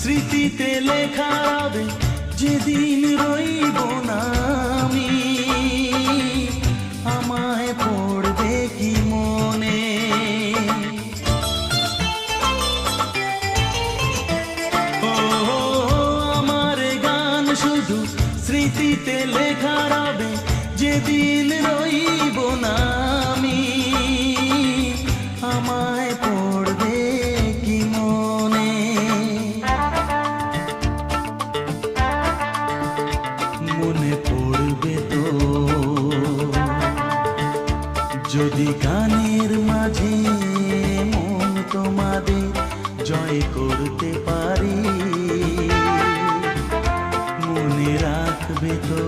স্মৃতিতে লেখা হবে যেদিন রইব না আমি, আমায় পড়বে কি মনে। ও আমার গান শুধু স্মৃতিতে লেখা হবে যেদিন রইব না আমি, আমায় পড়বে কি মনে। মনে পড়বে তো যদি গানের মাঝে মন তোমাদের জয় করতে পারি। মনে রাখবে তো